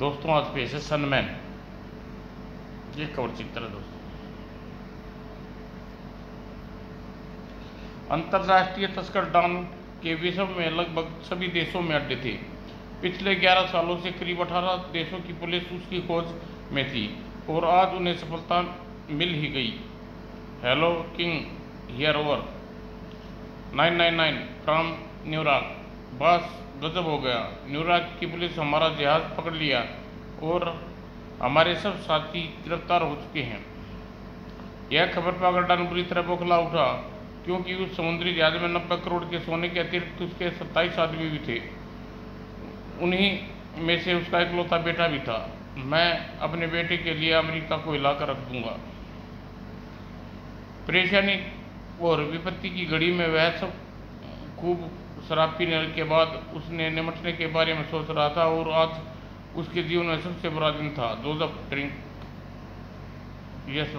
दोस्तों आज पेश है सनमैन। ये कवर चित्र है दोस्तों। अंतर्राष्ट्रीय तस्कर डॉन के विश्व में लगभग सभी देशों में अड्डे थे। पिछले 11 सालों से करीब 18 देशों की पुलिस उसकी खोज में थी और आज उन्हें सफलता मिल ही गई। Hello king here over 999 from New York. बस गजब हो गया। न्यूयॉर्क की पुलिस हमारा जहाज पकड़ लिया और हमारे सब साथी गिरफ्तार हो चुके हैं। यह खबर पाकर डॉन बुरी तरह बौखला उठा, क्योंकि उस समुद्री जहाज में 90 करोड़ के सोने के अतिरिक्त उसके 27 आदमी भी थे। उन्हीं में से उसका इकलौता बेटा भी था। मैं अपने बेटे के लिए अमेरिका को हिलाकर रख दूंगा। परेशानी और विपत्ति की घड़ी में वह सब खूब शराब पीने के बाद उसने निमटने के बारे में सोच रहा था और आज उसके जीवन में सबसे बुरा दिन था। जोसेफ ड्रिंक यस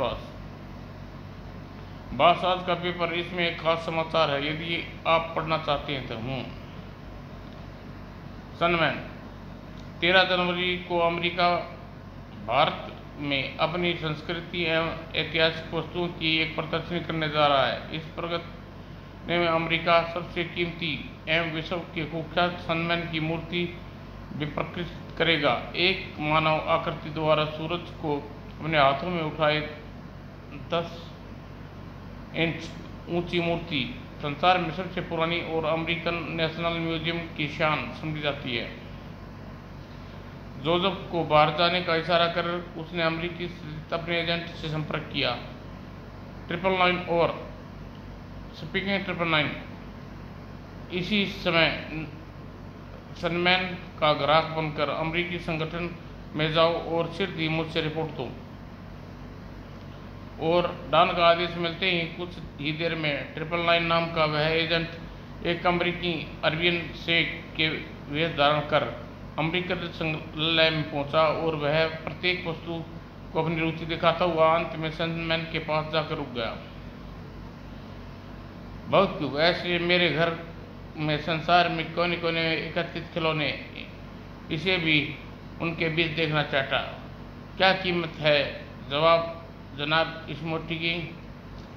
बॉस आज का पेपर, इसमें एक खास समाचार है, यदि आप पढ़ना चाहते हैं तो। सनमैन 13 जनवरी को अमेरिका भारत में अपनी संस्कृति एवं ऐतिहासिक वस्तुओं की एक प्रदर्शनी करने जा रहा है। इस प्रदर्शनी में अमेरिका सबसे कीमती एवं विश्व के कुख्यात सनमैन की मूर्ति विप्रकृत करेगा। एक मानव आकृति द्वारा सूरज को अपने हाथों में उठाए 10 इंच ऊंची मूर्ति संसार में सबसे पुरानी और अमेरिकन नेशनल म्यूजियम की शान समझी जाती है। जोसेफ को बाहर जाने का इशारा कर उसने अमेरिकी अपने एजेंट से संपर्क किया। 999 और स्पीकिंग 999। इसी समय सनमैन का ग्राहक बनकर अमेरिकी संगठन में जाओ और सीधी मुझसे रिपोर्ट दो। और डॉन का आदेश मिलते ही कुछ ही देर में 999 नाम का वह एजेंट एक अमेरिकी अरबियन शेख के वेश धारण कर अमेरिकन संग्रहालय में पहुंचा और वह प्रत्येक वस्तु को अपनी रुचि दिखाता हुआ अंत में सनमैन के पास जाकर रुक गया। बहुत क्यों, ऐसे मेरे घर में संसार में कोने कोने में एकत्रित खिलौने, इसे भी उनके बीच देखना चाहता। क्या कीमत है? जवाब जनाब स्मोटी की।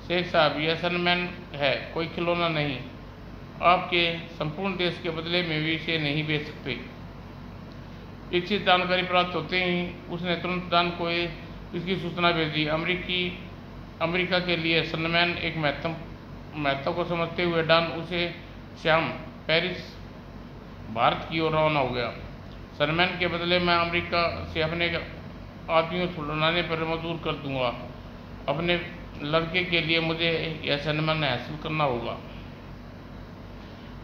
शेख साहब, यह सनमैन है, कोई खिलौना नहीं। आपके संपूर्ण देश के बदले में भी इसे नहीं बेच सकते। इच्छित जानकारी प्राप्त होते ही उसने तुरंत डॉन को इसकी सूचना भेजी। अमेरिका के लिए सनमैन एक महत्व को समझते हुए डॉन उसे शाम पेरिस भारत की ओर रवाना हो गया। सनमैन के बदले मैं अमेरिका से अपने आदमियों छुड़ाने पर मजबूर कर दूंगा। अपने लड़के के लिए मुझे यह सनमैन हासिल करना होगा।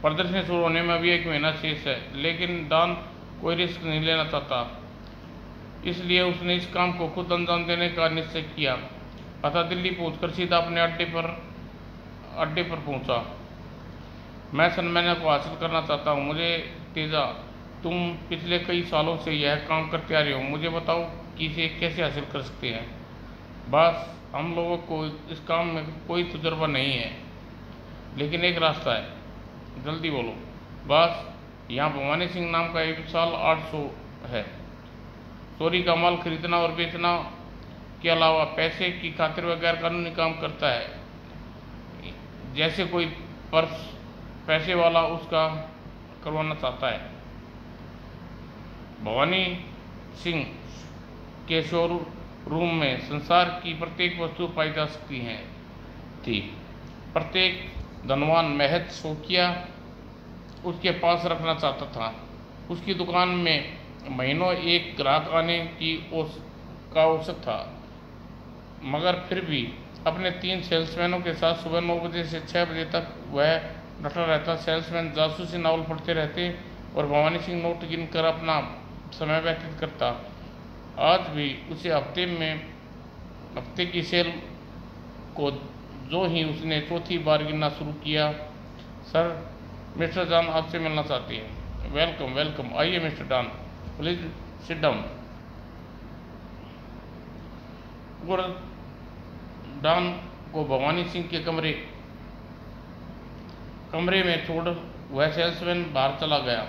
प्रदर्शनी शुरू होने में अभी 1 महीना शेष है, लेकिन डॉन कोई रिस्क नहीं लेना चाहता, इसलिए उसने इस काम को खुद अंजाम देने का निश्चय किया। अतः दिल्ली पहुंचकर सीधा अपने अड्डे पर पहुंचा। मैं सनमैन को हासिल करना चाहता हूं। मुझे तेजा, तुम पिछले कई सालों से यह काम करते आ रहे हो, मुझे बताओ कि इसे कैसे हासिल कर सकते हैं। बस हम लोगों को इस काम में कोई तजुर्बा नहीं है, लेकिन एक रास्ता है, जल्दी बोलो। बस यहाँ भवानी सिंह नाम का एक विशाल आर्ट शो है। चोरी का माल खरीदना और बेचना के अलावा पैसे की खातिर वह गैर कानूनी काम करता है। जैसे कोई पर्स पैसे वाला उसका करवाना चाहता है। भवानी सिंह के शोरूम में संसार की प्रत्येक वस्तु पाई जा सकती थी। प्रत्येक धनवान महज शौकिया उसके पास रखना चाहता था। उसकी दुकान में महीनों एक ग्राहक आने की औसत था, मगर फिर भी अपने 3 सेल्समैनों के साथ सुबह 9 बजे से 6 बजे तक वह डटा रहता। सेल्समैन जासूसी नावल पढ़ते रहते और भवानी सिंह नोट गिनकर अपना समय व्यतीत करता। आज भी उसे हफ्ते की सेल को जो ही उसने चौथी बार गिनना शुरू किया, सर मिस्टर डॉन आपसे मिलना चाहती है। वेलकम वेलकम, आइए mister Don, please sit down. और डॉन को भवानी सिंह के कमरे में छोड़ वह सेल्समैन बाहर चला गया।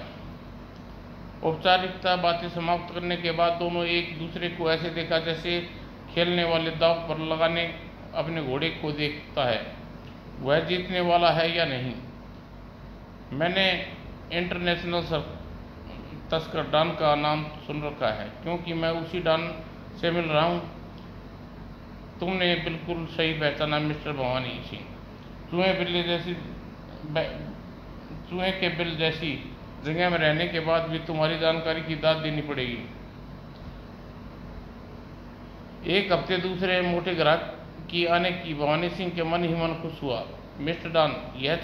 औपचारिकता बातें समाप्त करने के बाद दोनों एक दूसरे को ऐसे देखा जैसे खेलने वाले दांव पर लगाने अपने घोड़े को देखता है, वह जीतने वाला है या नहीं। मैंने इंटरनेशनल तस्कर डॉन का नाम सुन रखा है, क्योंकि मैं उसी डॉन से मिल रहा हूँ। तुमने बिल्कुल सही पहचाना मिस्टर भवानी सिंह। चूहे के बिल जैसी जगह में रहने के बाद भी तुम्हारी जानकारी की दाद देनी पड़ेगी। एक हफ्ते दूसरे मोटे ग्राहक की आने की भवानी सिंह के मन ही मन खुश हुआ। मिस्टर डॉन, यह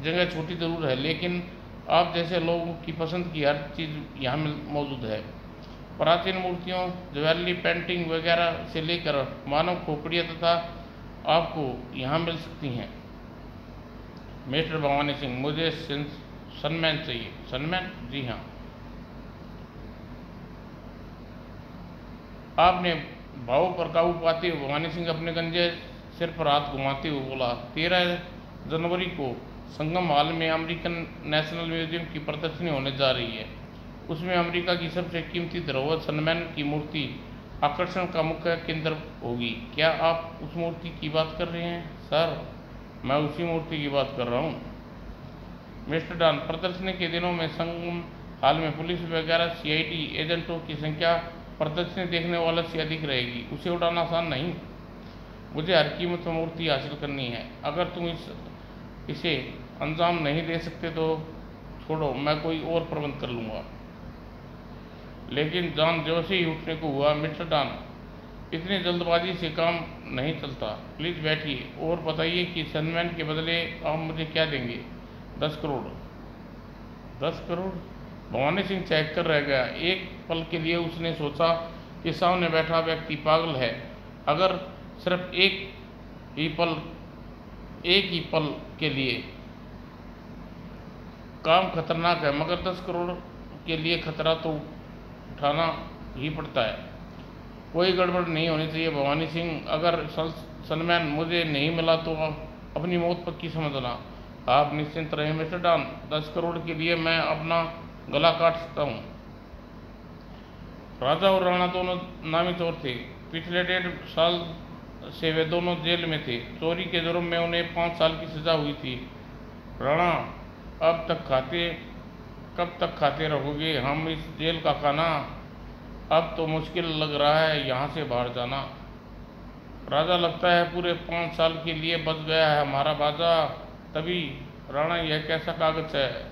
जगह छोटी जरूर है, लेकिन आप जैसे लोगों की पसंद की हर चीज़ यहाँ मौजूद है। प्राचीन मूर्तियों, ज्वेलरी, पेंटिंग वगैरह से लेकर मानव खोपड़ियाँ तथा आपको यहाँ मिल सकती हैं। मिस्टर भवानी सिंह, मुझे सनमैन चाहिए। सनमैन? जी हाँ। आपने भाव पर काबू पाते हुए भवानी सिंह अपने गंजे सिर पर हाथ घुमाते हुए बोला, 13 जनवरी को संगम हॉल में अमेरिकन नेशनल म्यूजियम की प्रदर्शनी होने जा रही है। उसमें अमेरिका की सबसे कीमती धरोहर सनमैन की मूर्ति आकर्षण का मुख्य केंद्र होगी। क्या आप उस मूर्ति की बात कर रहे हैं? सर, मैं उसी मूर्ति की बात कर रहा हूँ। मिस्टर डॉन, प्रदर्शनी के दिनों में संगम हॉल में पुलिस वगैरह CID एजेंटों की संख्या प्रदर्शनी देखने वालों से अधिक रहेगी। उसे उड़ाना आसान नहीं। मुझे हर कीमत पर मूर्ति हासिल करनी है। अगर तुम इसे अंजाम नहीं दे सकते तो छोड़ो, मैं कोई और प्रबंध कर लूँगा। लेकिन जान जैसे ही उठने को हुआ, मिस्टर डॉन, इतनी जल्दबाजी से काम नहीं चलता। प्लीज़ बैठिए और बताइए कि सनमैन के बदले आप मुझे क्या देंगे? 10 करोड़। 10 करोड़? भवानी सिंह चेक कर रह गया। एक पल के लिए उसने सोचा कि सामने बैठा व्यक्ति पागल है। अगर सिर्फ एक ही पल के लिए काम खतरनाक है, मगर 10 करोड़ के लिए खतरा तो उठाना ही पड़ता है। कोई गड़बड़ नहीं होनी चाहिए भवानी सिंह। अगर सनमैन मुझे नहीं मिला तो आप अपनी मौत पक्की समझना। आप निश्चिंत रहें मिस्टर डॉन, 10 करोड़ के लिए मैं अपना गला काट सकता हूँ। राजा और राणा दोनों नामी चोर थे। पिछले 1.5 साल से वे दोनों जेल में थे। चोरी के जुर्म में उन्हें 5 साल की सजा हुई थी। राणा, कब तक खाते रहोगे हम इस जेल का खाना? अब तो मुश्किल लग रहा है यहाँ से बाहर जाना। राजा, लगता है पूरे 5 साल के लिए बच गया है हमारा बाजा। तभी राणा, यह कैसा कागज है?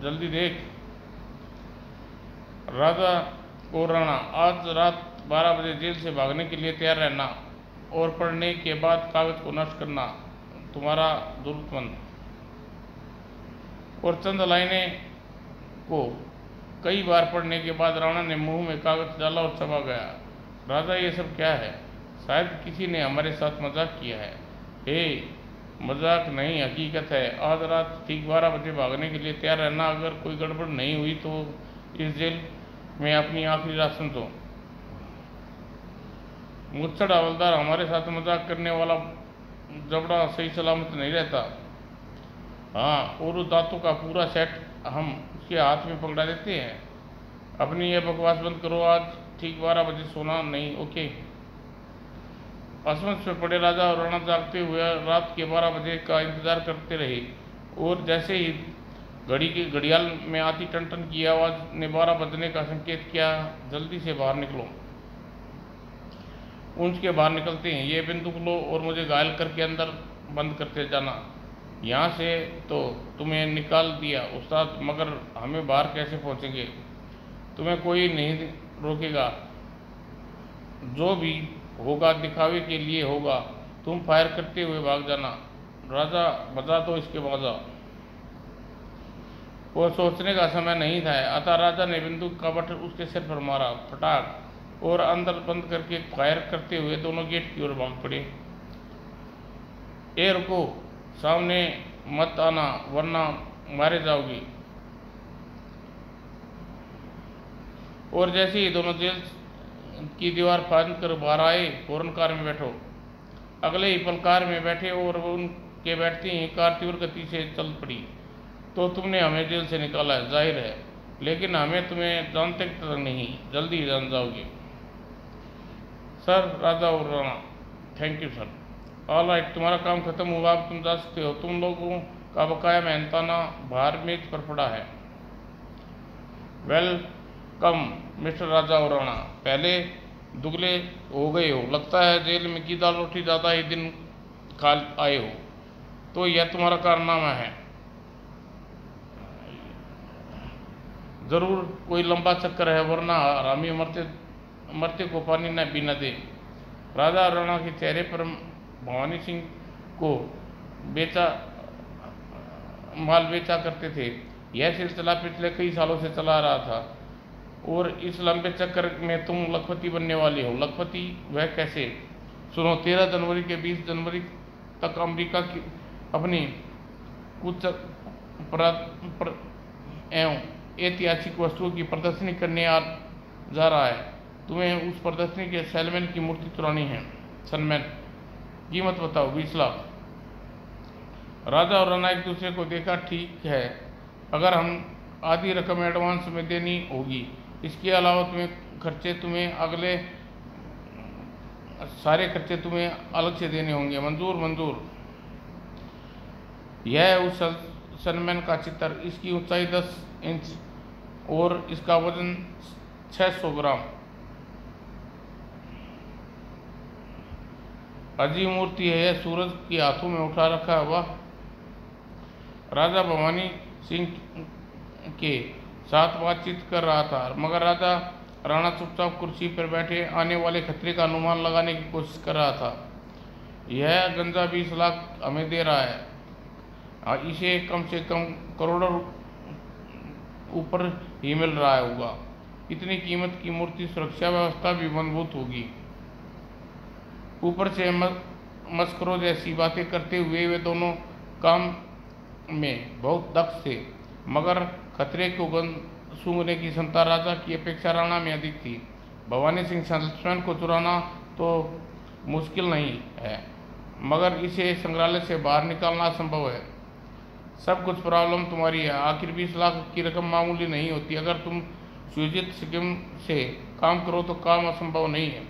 जल्दी देख। राजा और राणा, आज रात 12 बजे जेल से भागने के लिए तैयार रहना और पढ़ने के बाद कागज को नष्ट करना। तुम्हारा जरूरतमंद। और चंद लाइनें को कई बार पढ़ने के बाद राणा ने मुंह में कागज डाला और चबा गया। राजा, ये सब क्या है? शायद किसी ने हमारे साथ मजाक किया है। मजाक नहीं, हकीकत है। आज रात ठीक 12 बजे भागने के लिए तैयार रहना। अगर कोई गड़बड़ नहीं हुई तो इस जेल में अपनी आखिरी रात समझो। मुच्छड़ हवलदार, हमारे साथ मजाक करने वाला जबड़ा सही सलामत नहीं रहता। हाँ, और उस दांतों का पूरा सेट हम उसके हाथ में पकड़ा देते हैं। अपनी ये बकवास बंद करो। आज ठीक 12 बजे सोना नहीं, ओके? असमंजस में पड़े राजा और राणा जागते हुए रात के 12 बजे का इंतजार करते रहे। और जैसे ही घड़ियाल में आती टन की आवाज़ ने 12 बजने का संकेत किया, जल्दी से बाहर निकलो। ऊंच के बाहर निकलते हैं। ये बंदूक लो और मुझे घायल करके अंदर बंद करते जाना। यहाँ से तो तुम्हें निकाल दिया उस्ताद, मगर हमें बाहर कैसे पहुँचेंगे? तुम्हें कोई नहीं रोकेगा। जो भी होगा दिखावे के लिए होगा। तुम फायर करते हुए भाग जाना। राजा, बजा दो इसके बाजा। वो सोचने का समय नहीं था। अतः राजा ने बंदूक का बट उसके सिर पर मारा, फटाक, और अंदर बंद करके फायर करते हुए दोनों गेट की ओर भाग पड़े। रुको, सामने मत आना वरना मारे जाओगी। और जैसे ही दोनों जेल की दीवार फांद कर बाहर आए, फौरन कार में बैठो। अगले ही पल कार में बैठे और उनके बैठते ही कार तीव्र गति से चल पड़ी। तो तुमने हमें जेल से निकाला है, जाहिर है, लेकिन हमें तुम्हें जानते तक नहीं, जल्दी जान जाओगे। सर, राजा और Rana, thank you sir. All right, तुम्हारा काम खत्म हुआ, अब तुम जा सकते हो। तुम लोगों का बकाया मेहनताना भार मेज पर पड़ा है। वेलकम मिस्टर राजा और राणा, पहले दुगले हो गए हो, लगता है जेल में की दाल रोटी ज़्यादा ही दिन खा आए हो, तो यह तुम्हारा कारनामा है। जरूर कोई लंबा चक्कर है, वरना हरामी मरते को पानी न पीना दे। राजा और राणा के चेहरे पर भवानी सिंह को माल बेचा करते थे, यह सिलसिला पिछले कई सालों से चला रहा था, और इस लंबे चक्कर में तुम लखपति बनने वाले हो। लखपति वह कैसे? सुनो, 13 जनवरी के 20 जनवरी तक अमेरिका की अपनी कुछ एवं ऐतिहासिक वस्तुओं की प्रदर्शनी करने जा रहा है। तुम्हें उस प्रदर्शनी के सेलमैन की मूर्ति चुरानी है। सनमैन, कीमत बताओ। 20 लाख। राजा और राणा एक दूसरे को देखा। ठीक है, अगर हम आधी रकम एडवांस में देनी होगी, इसके अलावा तुम्हें सारे खर्चे तुम्हें अलग से देने होंगे। मंजूर, मंजूर। यह उस सनमैन का चित्र, इसकी ऊंचाई 10 इंच और इसका वजन 600 ग्राम। अजीब मूर्ति है यह, सूरज के हाथों में उठा रखा हुआ। राजा भवानी सिंह के साथ बातचीत कर रहा था, मगर राजा राणा चुपचाप कुर्सी पर बैठे आने वाले खतरे का अनुमान लगाने की कोशिश कर रहा था। यह गंजा 20 लाख हमें दे रहा है, इसे कम से कम करोड़ों ऊपर ही मिल रहा होगा। इतनी कीमत की मूर्ति, सुरक्षा व्यवस्था भी मजबूत होगी। ऊपर से मस्करों जैसी बातें करते हुए वे दोनों काम में बहुत दक्ष थे, मगर खतरे को सूंघने की क्षमता राजा की अपेक्षा राणा में अधिक थी। भवानी सिंह स्वयं को चुराना तो मुश्किल नहीं है, मगर इसे संग्रहालय से बाहर निकालना असंभव है। सब कुछ प्रॉब्लम तुम्हारी है। आखिर 20 लाख की रकम मामूली नहीं होती। अगर तुम सुयोजित स्कीम से काम करो तो काम असंभव नहीं है।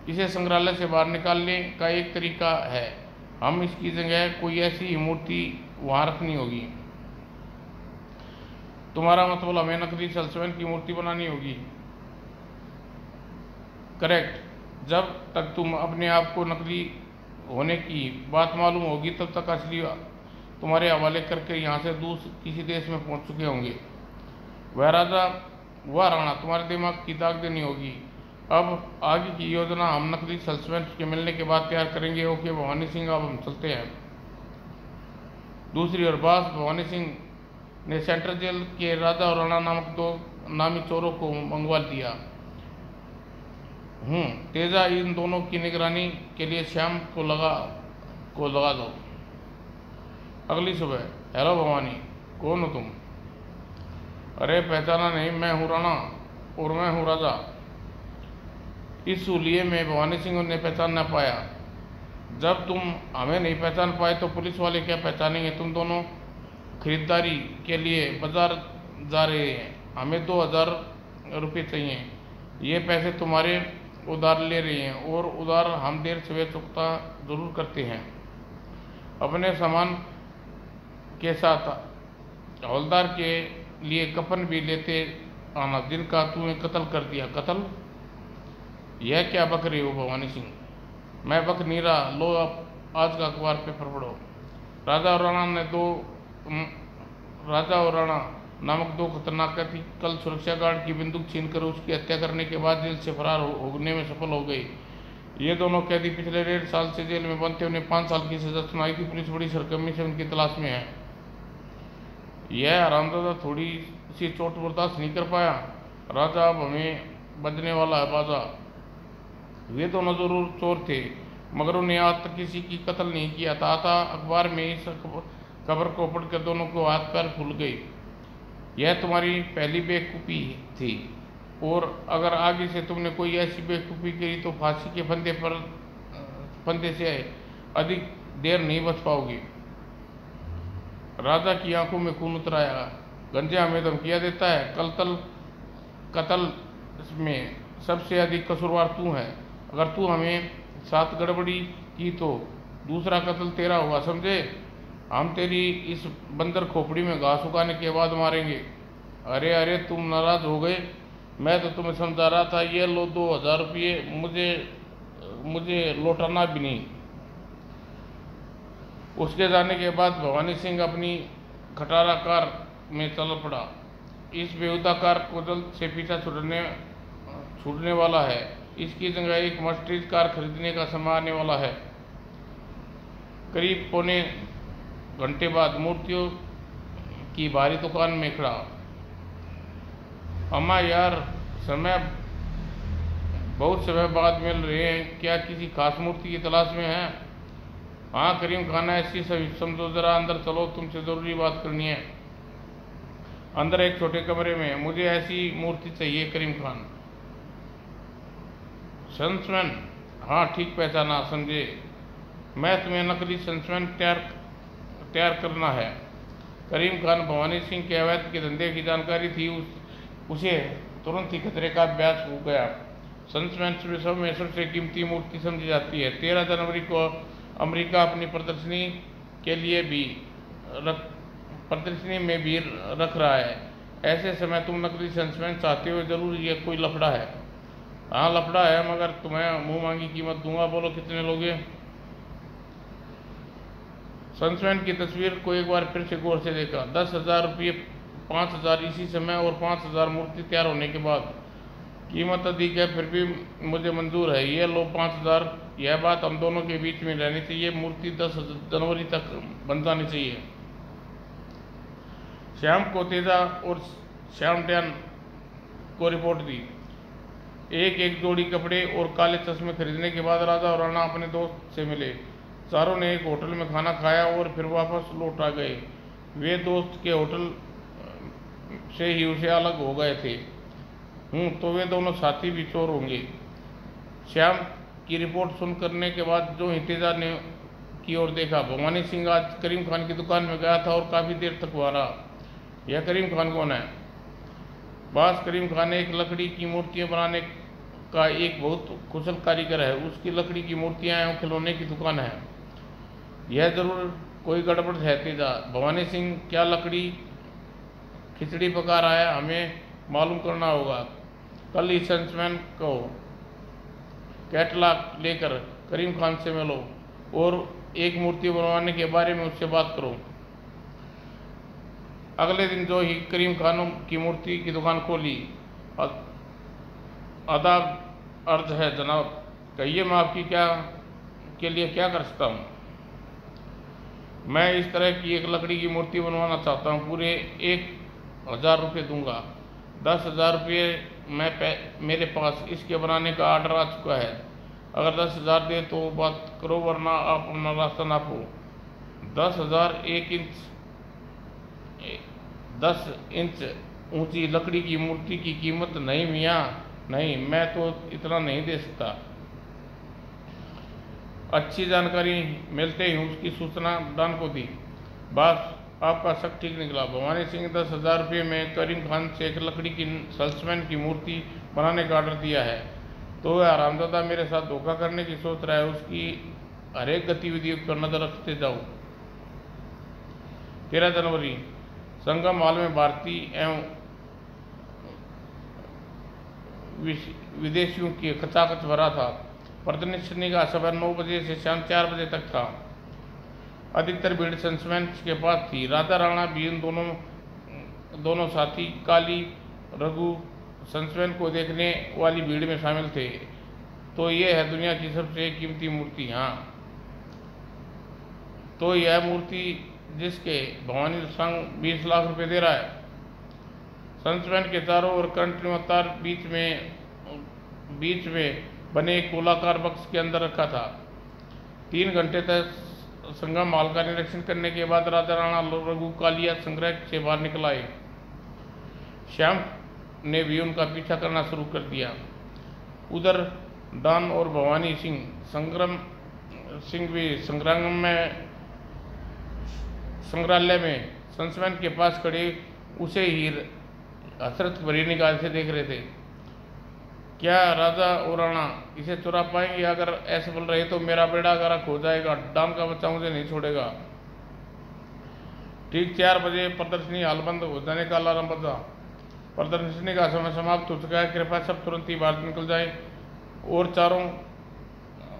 इसे संग्रहालय से बाहर निकालने का एक तरीका है, हम इसकी जगह कोई ऐसी मूर्ति वहां रखनी होगी। तुम्हारा मतलब हमें नकली सेल्समैन की मूर्ति बनानी होगी? करेक्ट। जब तक तुम अपने आप को नकली होने की बात मालूम होगी, तब तक असली तुम्हारे हवाले करके यहाँ से दूर किसी देश में पहुँच चुके होंगे। वह राजा, वह राणा, तुम्हारे दिमाग की दाग देनी होगी। अब आगे की योजना हम नकली सेल्समैन के मिलने के बाद तैयार करेंगे। ओके भवानी सिंह, अब हम चलते हैं। दूसरी ओर बॉस भवानी सिंह ने सेंट्रल जेल के राजा और राणा नामक 2 नामी चोरों को मंगवा दिया। तेजा, इन दोनों की निगरानी के लिए श्याम को लगा दो। अगली सुबह, हेलो भवानी, कौन हो तुम? अरे पहचाना नहीं, मैं हूँ राणा और मैं हूँ राजा। इस हुलिये में भवानी सिंह ने पहचान न पाया। जब तुम हमें नहीं पहचान पाए तो पुलिस वाले क्या पहचानेंगे? तुम दोनों खरीदारी के लिए बाजार जा रहे हैं, हमें 2000 रुपये चाहिए। ये पैसे तुम्हारे उधार ले रहे हैं, और उधार हम देर सवेर चुकता जरूर करते हैं। अपने सामान के साथ हवलदार के लिए कफन भी लेते आना, जिनका तुम्हें कत्ल कर दिया। कत्ल? यह क्या बक रहे हो भवानी सिंह? मैं बक नहीं रहा। लो, अब आज का अखबार पेपर पढ़ो। राजा और राणा नामक 2 खतरनाक व्यक्ति कल सुरक्षा गार्ड की बंदूक छीनकर उसकी हत्या करने के बाद जेल से फरार होने में सफल हो गए। ये दोनों कैदी पिछले 1.5 साल से जेल में बंद थे। उन्हें 5 साल की सजा सुनाई थी। पुलिस बड़ी सरगर्मी से उनकी तलाश में है। यह हरामजादा थोड़ी सी चोट बर्दाश्त नहीं कर पाया। राजा, अब हमें बजने वाला है बाजा। वे दोनों जरूर चोर थे, मगर उन्हें आज तक किसी की कत्ल नहीं किया था। अखबार में इस खबर को पढ़कर दोनों को हाथ पैर फूल गए। यह तुम्हारी पहली बेवकूफ़ी थी, और अगर आगे से तुमने कोई ऐसी बेवकूफ़ी करी तो फांसी के फंदे से अधिक देर नहीं बच पाओगे। राजा की आंखों में खून उतर आया। गंजे हमें धमकियां देता है, कत्ल में सबसे अधिक कसूरवार तू है। अगर तू हमें साथ गड़बड़ी की तो दूसरा कत्ल तेरा होगा, समझे? हम तेरी इस बंदर खोपड़ी में घास उगाने के बाद मारेंगे। अरे अरे, तुम नाराज हो गए? मैं तो तुम्हें समझा रहा था। ये लो 2000 रुपये, मुझे लौटाना भी नहीं। उसके जाने के बाद भवानी सिंह अपनी खटारा कार में चल पड़ा। इस बेहुदा कार को जल्द से पीछा छूटने वाला है। इसकी जगह एक मर्सिडीज कार खरीदने का समय आने वाला है। करीब पौने घंटे बाद मूर्तियों की भारी दुकान में खड़ा। अम्मा यार, बहुत समय बाद मिल रहे हैं, क्या किसी खास मूर्ति की तलाश में है? हाँ करीम खान, ऐसी समझो, जरा अंदर चलो, तुमसे ज़रूरी बात करनी है। अंदर एक छोटे कमरे में। मुझे ऐसी मूर्ति चाहिए करीम खान। सेल्समैन? हाँ ठीक पहचाना समझे, मैं तुम्हें नकली सेल्समैन तैयार करना है। करीम खान भवानी सिंह के अवैध के धंधे की जानकारी थी, उसे तुरंत ही खतरे का अभ्यास हो गया। सेल्समैन विश्व में सबसे कीमती मूर्ति समझी जाती है। 13 जनवरी को अमेरिका अपनी प्रदर्शनी में भी रख रहा है। ऐसे समय तुम नकली सेल्समैन चाहते हो, जरूर ये कोई लफड़ा है। हाँ लफड़ा है, मगर तुम्हें मुंह मांगी कीमत दूंगा। बोलो कितने लोगे? सेल्समैन की तस्वीर को एक बार फिर से गौर से देखा। 10,000 रुपये, 5,000 इसी समय और 5,000 मूर्ति तैयार होने के बाद। कीमत अधिक है, फिर भी मुझे मंजूर है। ये लो 5,000। यह बात हम दोनों के बीच में रहनी चाहिए। मूर्ति 10 जनवरी तक बन जानी चाहिए। श्याम को तेजा और श्यामट्यान को रिपोर्ट दी। एक जोड़ी कपड़े और काले चश्मे खरीदने के बाद राजा और राणा अपने दोस्त से मिले। चारों ने एक होटल में खाना खाया और फिर वापस लौट आ गए। वे दोस्त के होटल से ही उसे अलग हो गए थे। तो वे दोनों साथी भी चोर होंगे। श्याम की रिपोर्ट सुन करने के बाद जो हितेजा ने की ओर देखा। भवानी सिंह आज करीम खान की दुकान में गया था और काफ़ी देर तक वहाँ रहा। यह करीम खान कौन है? बास करीम खान एक लकड़ी की मूर्तियाँ बनाने का एक बहुत कुशल कारीगर है। उसकी लकड़ी की मूर्तियाँ एवं खिलौने की दुकान है। यह जरूर कोई गड़बड़ है तेजा। भवानी सिंह क्या लकड़ी खिचड़ी पका रहा है, हमें मालूम करना होगा। कल ही सेल्समैन को कैटलॉग लेकर करीम खान से मिलो और एक मूर्ति बनवाने के बारे में उससे बात करो। अगले दिन जो ही करीम खान की मूर्ति की दुकान खोली। आदाब अर्ज है जनाब, कहिए मैं आपकी के लिए क्या कर सकता हूँ? मैं इस तरह की एक लकड़ी की मूर्ति बनवाना चाहता हूँ। पूरे 1,000 रुपये दूंगा। 10,000 रुपये मेरे पास इसके बनाने का आर्डर आ चुका है। अगर 10,000 दे तो बात करो, वरना आप अपना रास्ता नापो। 10,000 10 इंच ऊंची लकड़ी की मूर्ति की कीमत नहीं मियाँ, नहीं, मैं तो इतना नहीं दे सकता। अच्छी जानकारी मिलते ही उसकी सूचना डॉन को दी। बस आपका शक ठीक निकला। भवानी सिंह 10,000 रुपये में करीम खान से एक लकड़ी की सेल्समैन की मूर्ति बनाने का ऑर्डर दिया है। तो वह आरामदादा मेरे साथ धोखा करने की सोच रहा है। उसकी हर एक गतिविधि पर नजर रखते जाओ। 13 जनवरी संगम हॉल में भारतीय एवं विदेशियों की खचाखच भरा था। प्रदर्शनी का समय 9 बजे से शाम 4 बजे तक था। अधिकतर भीड़ सेल्समैन के पास थी। राजा राणा भी इन दोनों साथी काली रघु सेल्समैन को देखने वाली भीड़ में शामिल थे। तो ये है दुनिया की सबसे कीमती मूर्ति। हाँ, तो यह मूर्ति जिसके भवानी संघ 20 लाख रुपए दे रहा है। सेल्समैन के चारों ओर करंट तार बीच में बने एक गोलाकार बक्स के अंदर रखा था। 3 घंटे तक संगम हॉल का निरीक्षण करने के बाद राजा राणा रघु कालिया संग्रह से बाहर निकल आए। श्याम ने भी उनका पीछा करना शुरू कर दिया। उधर डॉन और भवानी सिंह भी संग्राम में संग्रहालय में सन्समैन के पास खड़े उसे ही हसरत भरी निगाह से देख रहे थे। क्या राजा और राणा इसे चुरा पाएंगे? अगर असफल रहे तो मेरा बेड़ा गर्क हो जाएगा। डॉन का बच्चा मुझे नहीं छोड़ेगा। ठीक 4 बजे प्रदर्शनी हॉल बंद हो जाने का अलार्म बजा। प्रदर्शनी का समय समाप्त हो चुका है, कृपया सब तुरंत ही बाहर निकल जाए। और चारों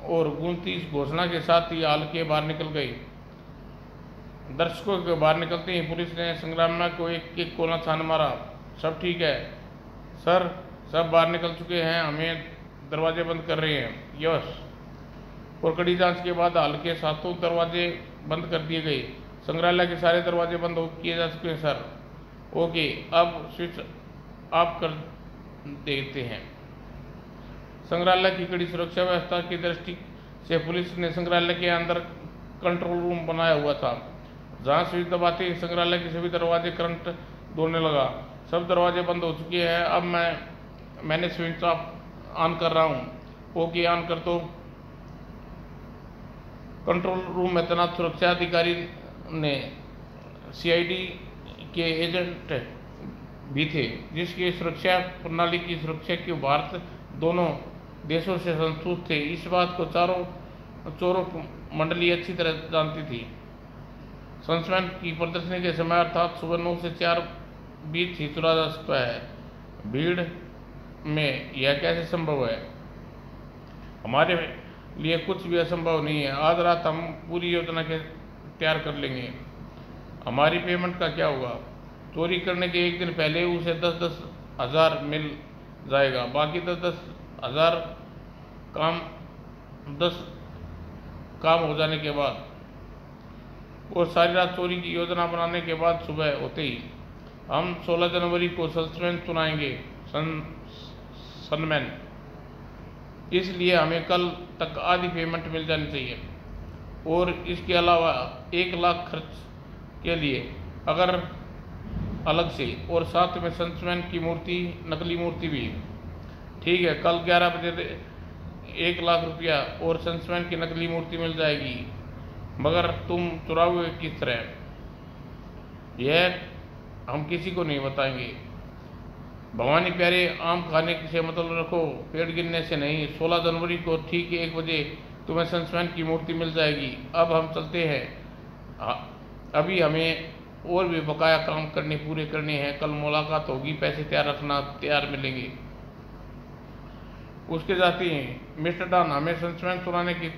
ओर गूंजती इस घोषणा के साथ ही हॉल के बाहर निकल गई। दर्शकों के बाहर निकलते ही पुलिस ने संग्रामना को एक एक कोना छान मारा। सब ठीक है सर, सब बाहर निकल चुके हैं, हमें दरवाजे बंद कर रहे हैं। यस। और कड़ी जांच के बाद हॉल के सातों दरवाजे बंद कर दिए गए। संग्रहालय के सारे दरवाजे बंद किए जा चुके हैं सर। ओके, अब स्विच ऑफ कर देते हैं। संग्रहालय की कड़ी सुरक्षा व्यवस्था की दृष्टि से पुलिस ने संग्रहालय के अंदर कंट्रोल रूम बनाया हुआ था, जहां स्विच दबाते ही संग्रहालय के सभी दरवाजे करंट दौड़ने लगा। सब दरवाजे बंद हो चुके हैं। अब मैंने स्विच ऑन कर रहा हूँ। ओके, ऑन कर दो। कंट्रोल रूम में तैनात सुरक्षा अधिकारी ने सीआईडी के एजेंट भी थे, जिसकी सुरक्षा प्रणाली की सुरक्षा के भारत दोनों देशों से संतुष्ट थे। इस बात को चोरों मंडली अच्छी तरह जानती थी। सन्समैन की प्रदर्शनी के समय अर्थात सुबह 9 से 4 बीच ही चुरा जा सकता है। भीड़ में यह कैसे संभव है? हमारे लिए कुछ भी असंभव नहीं है। आज रात हम पूरी योजना के तैयार कर लेंगे। हमारी पेमेंट का क्या होगा? चोरी करने के एक दिन पहले उसे 10-10 हज़ार मिल जाएगा। बाकी 10-10 हज़ार काम हो जाने के बाद और सारी रात चोरी की योजना बनाने के बाद सुबह होते ही हम 16 जनवरी को सन्समैन सुनाएंगे। सन्मैन, इसलिए हमें कल तक आधी पेमेंट मिल जानी चाहिए। और इसके अलावा 1 लाख खर्च के लिए अगर अलग से, और साथ में सन्समैन की मूर्ति, नकली मूर्ति भी। ठीक है, कल 11 बजे 1 लाख रुपया और सन्समैन की नकली मूर्ति मिल जाएगी। मगर तुम चुराओगे किस तरह? यह हम किसी को नहीं बताएंगे। भवानी प्यारे, आम खाने से मतलब रखो, पेड़ गिनने से नहीं। 16 जनवरी को ठीक 1 बजे तुम्हें सन्समैन की मूर्ति मिल जाएगी। अब हम चलते हैं। अभी हमें और भी बकाया काम पूरे करने हैं। कल मुलाकात होगी, पैसे तैयार रखना, तैयार मिलेंगे। उसके जाते हैं मिस्टर डॉन, हमें सन्समैन चुराने की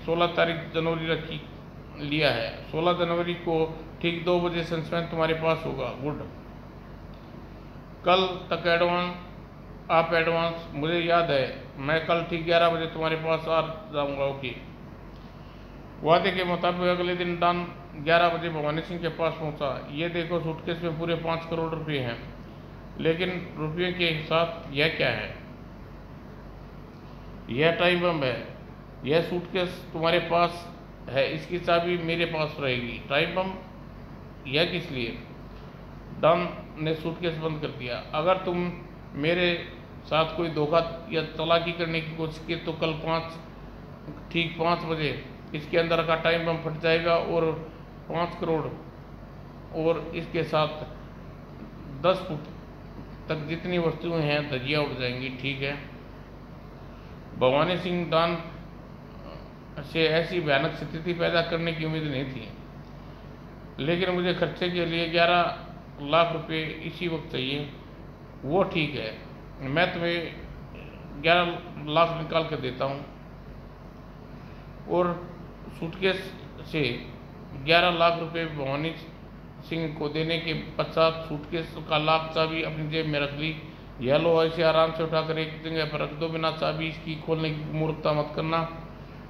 16 जनवरी लिया है। 16 जनवरी को ठीक 2 बजे सन्समैन तुम्हारे पास होगा। गुड। कल तक आप एडवांस, मुझे याद है, मैं कल ठीक 11 बजे तुम्हारे पास आ जाऊंगा। ओके। वादे के मुताबिक अगले दिन डॉन 11 बजे भवानी सिंह के पास पहुंचा। ये देखो, सूटकेस में पूरे 5 करोड़ रुपए हैं। लेकिन रुपये के साथ यह क्या है? यह टाइम बम है। यह सूटकेस तुम्हारे पास है, इसकी चाबी मेरे पास रहेगी। Time bomb? यह किस लिए? डॉन ने सूटकेस बंद कर दिया। अगर तुम मेरे साथ कोई धोखा या चालाकी करने की कोशिश की तो कल ठीक 5 बजे इसके अंदर का टाइम बम फट जाएगा और 5 करोड़ और इसके साथ 10 फुट तक जितनी वस्तुएं हैं धजिया उड़ जाएंगी। ठीक है। भवानी सिंह डॉन से ऐसी भयानक स्थिति पैदा करने की उम्मीद नहीं थी, लेकिन मुझे खर्चे के लिए 11 लाख रुपए इसी वक्त चाहिए। वो ठीक है, मैं तुम्हें 11 लाख निकाल कर देता हूँ। और सूटकेस से 11 लाख रुपए भवानी सिंह को देने के पश्चात सूटकेस का लॉक चाबी अपनी जेब में रख ली। यह लो, इसे आराम से उठाकर एक जगह पर रख दो, बिना चाबी इसकी खोलने की मूर्खता मत करना।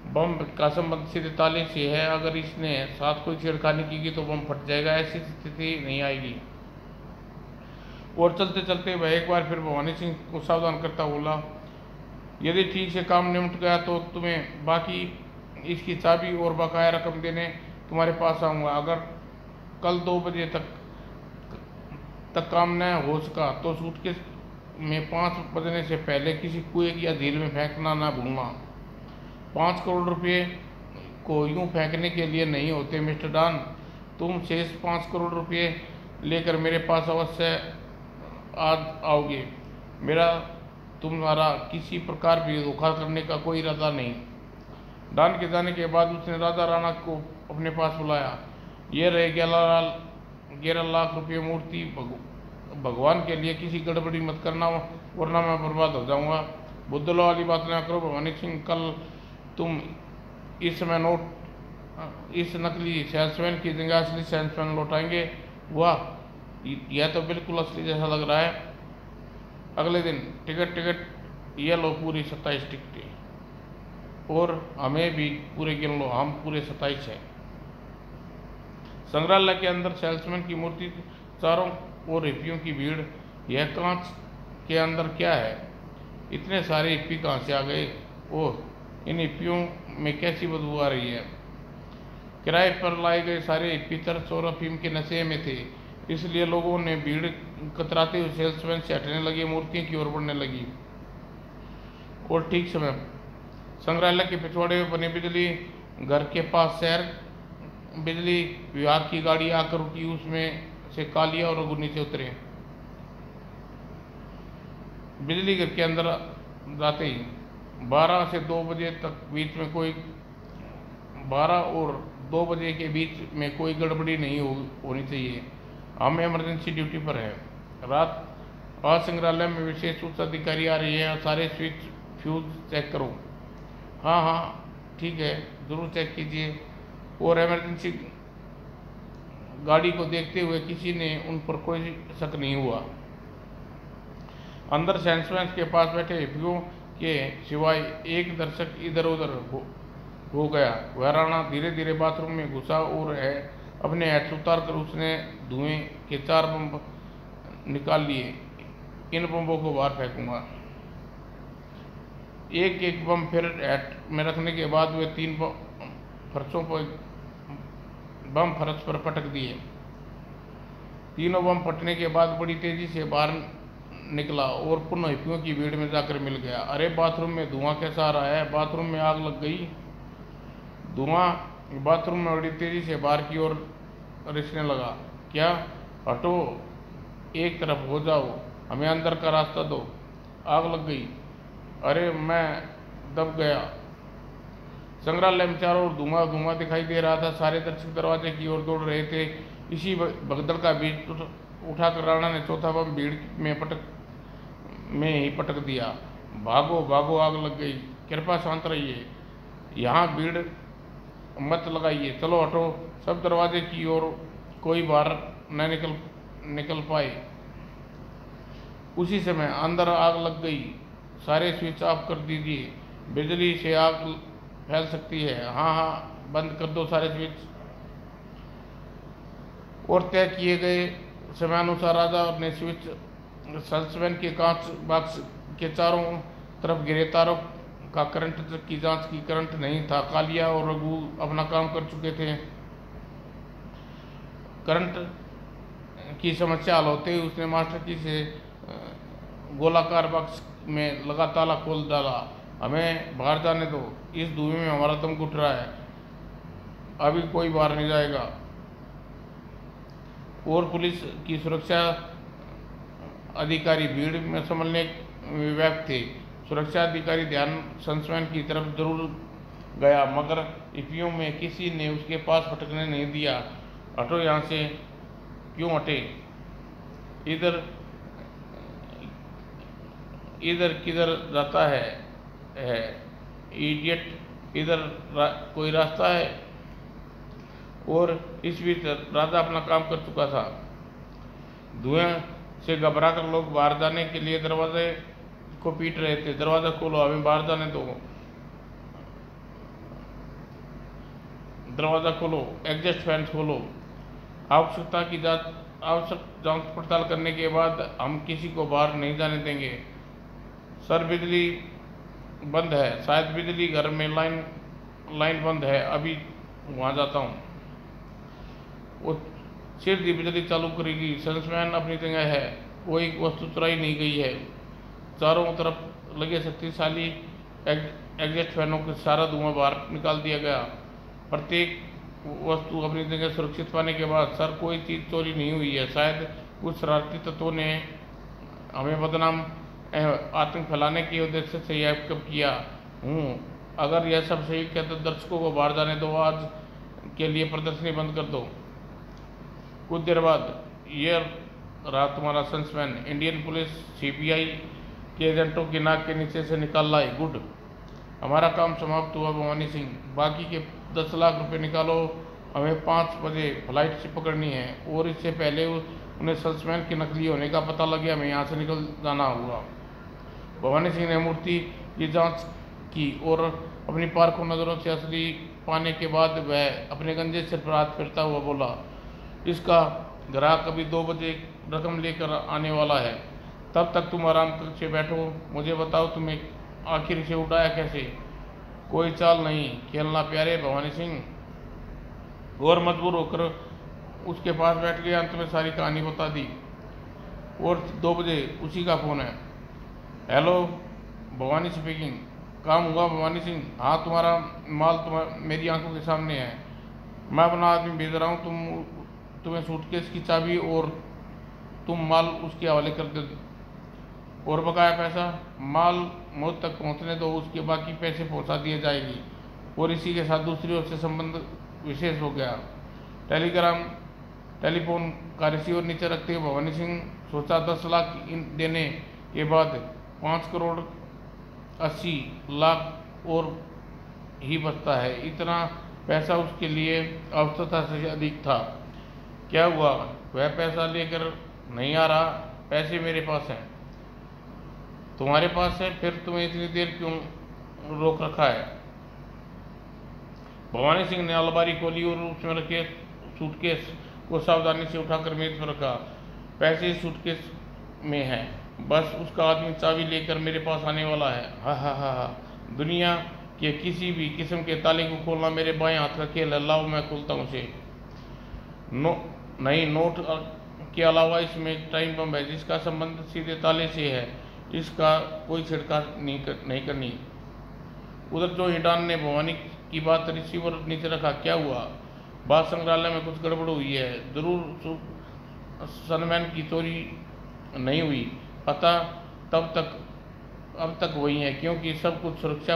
बम का संबंध सीधे ताले से है, अगर इसने साथ कोई छेड़खानी की तो बम फट जाएगा, ऐसी स्थिति नहीं आएगी। और चलते चलते वह एक बार फिर भवानी सिंह को सावधान करता बोला, यदि ठीक से काम निपट गया तो तुम्हें बाकी इसकी चाबी और बकाया रकम देने तुम्हारे पास आऊँगा। अगर कल 2 बजे तक काम न हो सका तो सूटकेस में 5 बजने से पहले किसी कुएं या झील में फेंकना ना भूलना। 5 करोड़ रुपये को यूं फेंकने के लिए नहीं होते मिस्टर डॉन। तुम शेष 5 करोड़ रुपये लेकर मेरे पास अवश्य आओगे। मेरा तुम्हारा किसी प्रकार भी धोखा करने का कोई इरादा नहीं। डॉन के जाने के बाद उसने राजा राणा को अपने पास बुलाया। ये रहे 11 लाख रुपये मूर्ति। भगवान के लिए किसी गड़बड़ी मत करना, वरना मैं बर्बाद हो जाऊंगा। बुद्धलो वाली बात ना करो भवानी सिंह। कल तुम इस नकली सेल्समैन की जगह असली सेल्समैन लौटाएंगे। वाह, यह तो बिल्कुल असली जैसा लग रहा है। अगले दिन टिकट ये लो, पूरी 27 टिकटें, और हमें भी पूरे गिन लो, हम पूरे 27 हैं। संग्रहालय के अंदर सेल्समैन की मूर्ति, चारों ओर हिप्पियों की भीड़। यह कांच के अंदर क्या है? इतने सारे हिप्पी कहाँ से आ गए? ओह, इन हिप्पियों में कैसी बदबू आ रही है। किराए पर लाए गए सारे हिप्पी तरस और अफीम के नशे में थे, इसलिए लोगों ने भीड़ कतराते हुए सेल्समैन से हटने लगे, मूर्तियों की ओर बढ़ने लगी। और ठीक समय संग्रहालय के पिछवाड़े में बने बिजली घर के पास शहर बिजली विभाग की गाड़ी आकर रुकी। उसमें से कालिया और रघु नीचे उतरे। बिजली घर के अंदर जाते ही 12 से 2 बजे तक बीच में कोई 12 और 2 बजे के बीच में कोई गड़बड़ी नहीं होनी चाहिए। हम इमरजेंसी ड्यूटी पर हैं। रात आज संग्रहालय में विशेष उच्च अधिकारी आ रही है। सारे स्विच फ्यूज चेक करो। हाँ, ठीक है, ज़रूर चेक कीजिए। और इमरजेंसी गाड़ी को देखते हुए किसी ने उन पर कोई शक नहीं हुआ। अंदर सेल्समैन के पास बैठे हिप्पियों के सिवाय एक दर्शक इधर उधर हो गया। वह राणा धीरे धीरे बाथरूम में घुसा और अपने हैट्स उतार कर उसने धुएं के 4 बम निकाल लिए। इन बमों को बाहर फेंकूंगा। एक एक बम फिर हैट में रखने के बाद वे 3 बम फर्श पर पटक दिए। तीनों बम फटने के बाद बड़ी तेजी से बाहर निकला और पुनः हिप्पियों की भीड़ में जाकर मिल गया। अरे, बाथरूम में धुआं कैसा आ रहा है? बाथरूम में आग लग गई। धुआं बाथरूम में बड़ी तेजी से बाहर की ओर रिसने लगा। क्या? हटो, एक तरफ हो जाओ, हमें अंदर का रास्ता दो। आग लग गई। अरे, मैं दब गया। संग्रहालय में चारों ओर धुआं दिखाई दे रहा था। सारे दर्शक दरवाजे की ओर दौड़ रहे थे। इसी भगदड़ का बीच उठाकर राणा ने चौथा बम भीड़ में ही पटक दिया। भागो भागो, आग लग गई। कृपया शांत रहिए, यहाँ भीड़ मत लगाइए। चलो हटो। सब दरवाजे की ओर, कोई बाहर न निकल पाए। उसी समय अंदर आग लग गई। सारे स्विच ऑफ कर दीजिए, बिजली से आग फैल सकती है। हाँ, बंद कर दो सारे स्विच। और तय किए गए समयानुसार राजा ने स्विच सेल्समैन के कांच बॉक्स के चारों तरफ गिरे तारों का करंट की जांच की। करंट नहीं था। कालिया और रघु अपना काम कर चुके थे। करंट की समस्या हल होते ही उसने मास्टर की से गोलाकार बॉक्स में लगा ताला खोल डाला। हमें बाहर जाने दो, इस धुएं में हमारा दम घुट रहा है। अभी कोई बाहर नहीं जाएगा। और पुलिस की सुरक्षा अधिकारी भीड़ में संभलने में व्यस्त थे। सुरक्षा अधिकारी ध्यान सेल्समैन की तरफ जरूर गया, मगर हिप्पियों में किसी ने उसके पास फटकने नहीं दिया। हटो यहाँ से। क्यों हटे? इधर किधर जाता है इडियट? इधर कोई रास्ता है? और इस बीच राजा अपना काम कर चुका था। धुएं से घबराकर लोग बाहर जाने के लिए दरवाजे को पीट रहे थे। दरवाजा खोलो, हमें बाहर जाने दो। दरवाजा खोलो, एग्जॉस्ट फैन खोलो। आवश्यक जांच पड़ताल करने के बाद हम किसी को बाहर नहीं जाने देंगे। सर, बिजली बंद है। शायद बिजली घर में लाइन बंद है। अभी वहाँ जाता हूँ। वो सिर दी बिजली चालू करेगी। सेल्समैन अपनी जगह है। वो एक वस्तु चुराई नहीं गई है। चारों तरफ लगे शक्तिशाली एग्जॉस्ट फैनों के सारा धुआं बाहर निकाल दिया गया। प्रत्येक वस्तु अपनी जगह सुरक्षित पाने के बाद सर कोई चीज़ चोरी नहीं हुई है। शायद कुछ शरारती तत्वों ने हमें बदनाम आतंक फैलाने के उद्देश्य से यह कब किया हूँ। अगर यह सब सही है तो दर्शकों को बाहर जाने दो, आज के लिए प्रदर्शनी बंद कर दो। कुछ देर बाद यह रहा तुम्हारा सस्पेंस। इंडियन पुलिस सीबीआई के एजेंटों की नाक के नीचे से निकाल लाई। गुड, हमारा काम समाप्त हुआ भवानी सिंह। बाकी के 10 लाख रुपए निकालो, हमें 5 बजे फ्लाइट से पकड़नी है और इससे पहले उन्हें सस्पेंस की नकली होने का पता लगे हमें यहाँ से निकल जाना होगा। भवानी सिंह ने मूर्ति की जांच की और अपनी पारखों नज़रों से असली पाने के बाद वह अपने गंजे सिर पर हाथ फेरता हुआ बोला, इसका ग्राहक अभी 2 बजे रकम लेकर आने वाला है, तब तक तुम आराम करके बैठो। मुझे बताओ तुम्हें आखिर इसे उठाया कैसे? कोई चाल नहीं खेलना प्यारे भवानी सिंह। और मजबूर होकर उसके पास बैठ गए। अंत में सारी कहानी बता दी। और 2 बजे उसी का फ़ोन है। Hello, Bhavani speaking. काम हुआ भवानी सिंह? हाँ, तुम्हारा माल मेरी आंखों के सामने है। मैं अपना आदमी भेज रहा हूँ, तुम्हें सूटकेस की चाबी और तुम माल उसके हवाले कर दो। और बकाया पैसा? माल मुझ तक पहुँचने दो, उसके बाकी पैसे पहुँचा दिए जाएगी। और इसी के साथ दूसरी ओर से संबंध विशेष हो गया। टेलीफोन का रिसीवर नीचे रखते हुए भवानी सिंह सोचा 10 लाख देने के बाद 5 करोड़ 80 लाख और ही बचता है। इतना पैसा उसके लिए आवश्यकता से अधिक था। क्या हुआ? वह पैसा लेकर नहीं आ रहा? पैसे मेरे पास हैं। तुम्हारे पास है? फिर तुम्हें इतनी देर क्यों रोक रखा है? भवानी सिंह ने अलमारी खोली और उसमें रखे सूटकेस को सावधानी से उठाकर मेज पर रखा। पैसे सूटकेस में हैं, बस उसका आदमी चाबी लेकर मेरे पास आने वाला है। हा हा हा हा। दुनिया के किसी भी किस्म के ताले को खोलना मेरे बाएं हाथ का खेल है। लाओ, मैं खोलता हूँ उसे। नहीं, नोट के अलावा इसमें एक टाइम बम है जिसका संबंध सीधे ताले से है। इसका कोई छिड़काव नहीं करनी। उधर जो हिडान ने भवानी की बात रिसीवर नीचे रखा। क्या हुआ? बात संग्रहालय में कुछ गड़बड़ हुई है। जरूर सनमैन की चोरी नहीं हुई। पता अब तक वही है, क्योंकि सब कुछ सुरक्षा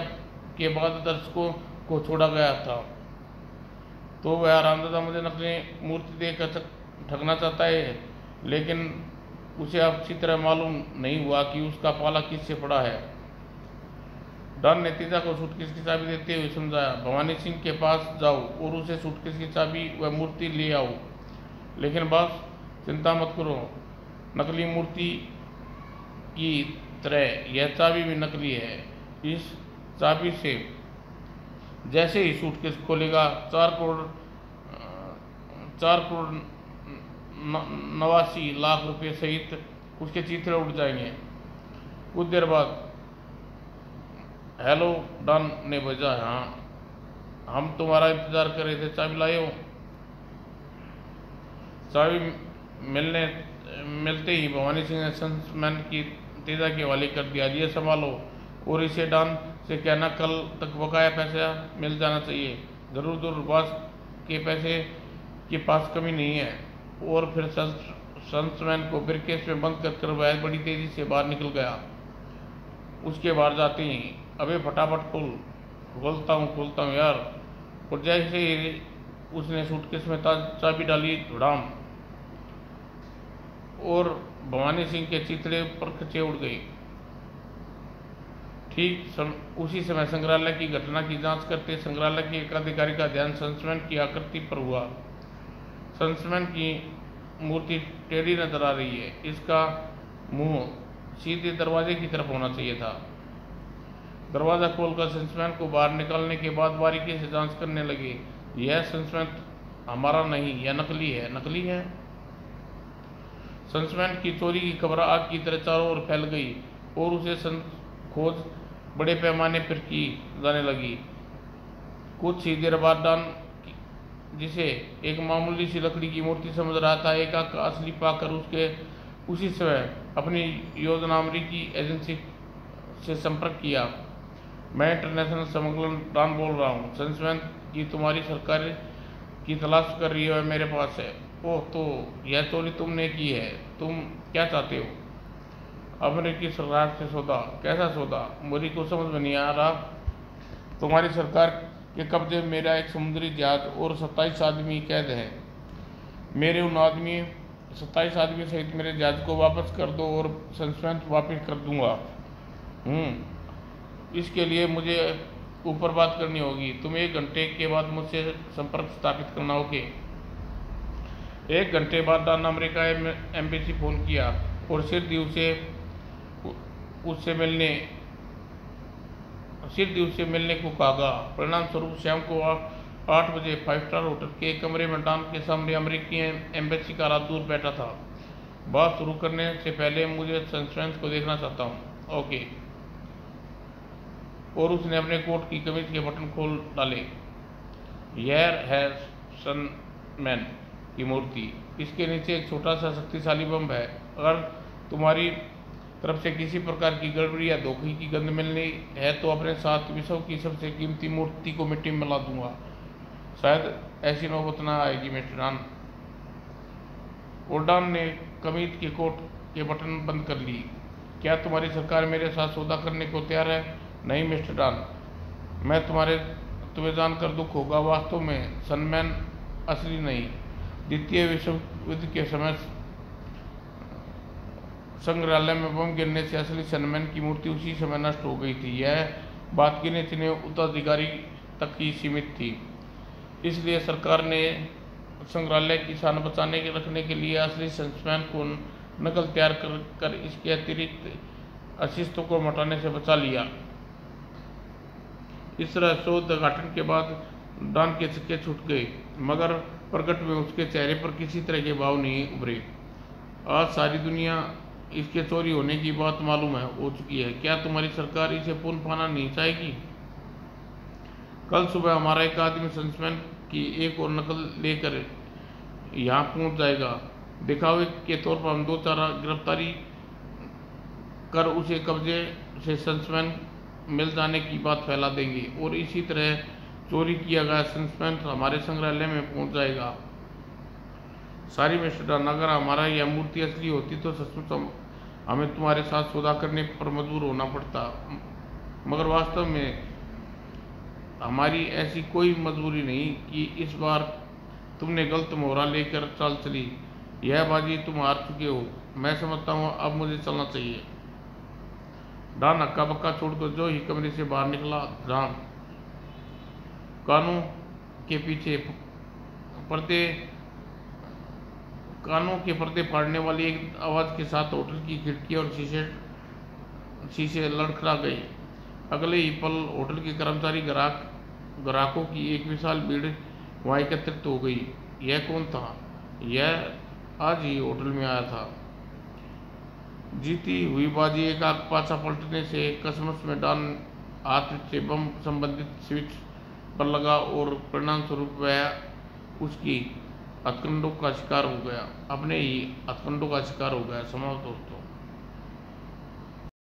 के बाद दर्शकों को छोड़ा गया था। तो वह आरामदादा मुझे नकली मूर्ति देकर ठगना चाहता है, लेकिन उसे अच्छी तरह मालूम नहीं हुआ कि उसका पाला किससे पड़ा है। डॉन ने तीजा को सूटकेस की चाबी देते हुए समझाया, भवानी सिंह के पास जाओ और उसे सूटकेस की चाबी व मूर्ति ले आओ। लेकिन बॉस, चिंता मत करो, नकली मूर्ति की तरह यह चाबी भी नकली है। इस चाबी से जैसे ही सूटकेस खोलेगा 4 करोड़ 89 लाख रुपए सहित उसके चीथड़े उठ जाएंगे। कुछ देर बाद हेलो, डॉन ने भेजा। हाँ, हम तुम्हारा इंतजार कर रहे थे। चाबी लाए हो? चाबी मिलते ही भवानी सिंह ने सन्समैन की तेजा के हवाले कर दिया। ये संभालो और इसे डॉन से कहना कल तक बकाया पैसा मिल जाना चाहिए। जरूर बॉस के पैसे के पास कमी नहीं है। और फिर सन्समैन को ब्रीफकेस में बंद कर वह बड़ी तेजी से बाहर निकल गया। उसके बाहर जाते ही, अबे फटाफट खोलता हूँ यार। और जैसे ही उसने सूटकेस में चाबी डाली, धड़ाम, और भवानी सिंह के चितड़े पर खचे उड़ गई। ठीक उसी समय संग्रहालय की घटना की जांच करते संग्रहालय के एक अधिकारी का ध्यान सन्समैन की आकृति पर हुआ। सन्समैन की मूर्ति टेढ़ी नजर आ रही है। इसका मुंह सीधे दरवाजे की तरफ होना चाहिए था। दरवाजा खोलकर सन्समैन को बाहर निकालने के बाद बारीकी से जांच करने लगे। यह सन्समैन हमारा नहीं, यह नकली है। नकली है? सन्समैन की चोरी की खबर आग की तरह चारों ओर फैल गई और उसे खोज बड़े पैमाने पर की जाने लगी। कुछ ही देर बाद डॉन, जिसे एक मामूली सी लकड़ी की मूर्ति समझ रहा था, एक असली पाकर उसी समय अपनी योजना अमेरिकी एजेंसी से संपर्क किया। मैं इंटरनेशनल स्मगलर डॉन बोल रहा हूँ। सन्समैन कि तुम्हारी सरकार की तलाश कर रही है मेरे पास है। ओह, तो यह चोरी तुमने की है, तुम क्या चाहते हो? अमेरिकी सरकार से सौदा? कैसा सौदा? मुझे कुछ समझ में नहीं आ रहा। तुम्हारी सरकार के कब्जे में मेरा एक समुद्री जहाज और 27 आदमी कैद है। मेरे उन 27 आदमी सहित मेरे जहाज को वापस कर दो और सस्पेंस वापस कर दूंगा। इसके लिए मुझे ऊपर बात करनी होगी। तुम 1 घंटे के बाद मुझसे संपर्क स्थापित करना होगा। 1 घंटे बाद डॉन अमेरिका एम्बेसी फोन किया और सिरदी उससे मिलने को कहा। परिणाम स्वरूप शाम को 8 बजे 5 स्टार होटल के कमरे में डॉन के सामने अमेरिकी एम्बेसी का राजदूत बैठा था। बात शुरू करने से पहले मुझे सस्पेंस को देखना चाहता हूँ। ओके। और उसने अपने कोट की कमीज के बटन खोल डाले। यह है सनमैन की मूर्ति। इसके नीचे एक छोटा सा शक्तिशाली बम है। अगर तुम्हारी तरफ से किसी प्रकार की गड़बड़ी या धोखे की गंध मिलनी है तो अपने साथ विश्व की सबसे कीमती मूर्ति को मिट्टी में मिला दूंगा। शायद ऐसी नौबत ना आएगी मिस्टर डॉन। और डॉन ने कमीज के कोट के बटन बंद कर ली। क्या तुम्हारी सरकार मेरे साथ सौदा करने को तैयार है? नहीं मिस्टर डॉन, तुम्हें जानकर दुख होगा। वास्तव में सनमैन असली नहीं। द्वितीय विश्व युद्ध के समय संग्रहालय में बम गिरने से असली सनमैन की मूर्ति उसी समय नष्ट हो गई थी। यह बात गिने चुने उत्तराधिकारी तक ही सीमित थी। इसलिए सरकार ने संग्रहालय की शान बचाने के रखने के लिए असली सनमैन को नकल तैयार कर इसके अतिरिक्त अवशिष्टों को हटाने से बचा लिया। इस तरह शोधघाटन के बाद डॉन के सिक्के छूट गए, मगर प्रकट में उसके चेहरे पर किसी तरह के भाव नहीं उभरे। आज सारी दुनिया इसके चोरी होने की बात मालूम हो चुकी है। क्या तुम्हारी सरकार इसे पुनः पाना नहीं चाहेगी? कल सुबह हमारा एक आदमी सस्पेंस की एक और नकल लेकर यहाँ पहुँच जाएगा। दिखावे के तौर पर हम 2-4 गिरफ्तारी कर उसे कब्जे से सस्पेंस मिल जाने की बात फैला देंगे और इसी तरह चोरी किया गया सस्पेंस हमारे संग्रहालय में पहुंच जाएगा। सारी मिस्टर डॉन, अगर हमारा यह मूर्ति असली होती तो सचमुच हमें तुम्हारे साथ सौदा करने पर मजबूर होना पड़ता, मगर वास्तव में हमारी ऐसी कोई मजबूरी नहीं कि इस बार तुमने गलत मोहरा लेकर चाल चली। यह बाजी तुम हार चुके हो। मैं समझता हूँ अब मुझे चलना चाहिए। डॉन हक्का बक्का छोड़कर जो ही कमरे से बाहर निकला, जहाँ कानों के पर्दे फाड़ने वाली एक आवाज़ के साथ होटल की खिड़की और शीशे लड़खड़ा गए। अगले ही पल होटल के कर्मचारी ग्राहकों की एक विशाल भीड़ वहाँ एकत्रित हो गई। यह कौन था? यह आज ही होटल में आया था। जीती हुई बाजी एक आग पाछा पलटने से कसमस में डॉन हाथ से बम संबंधित स्विच पर लगा और परिणाम स्वरूप वह उसकी हथकंडों का शिकार हो गया। अपने ही हथकंडों का शिकार हो गया। समाप्त दोस्तों।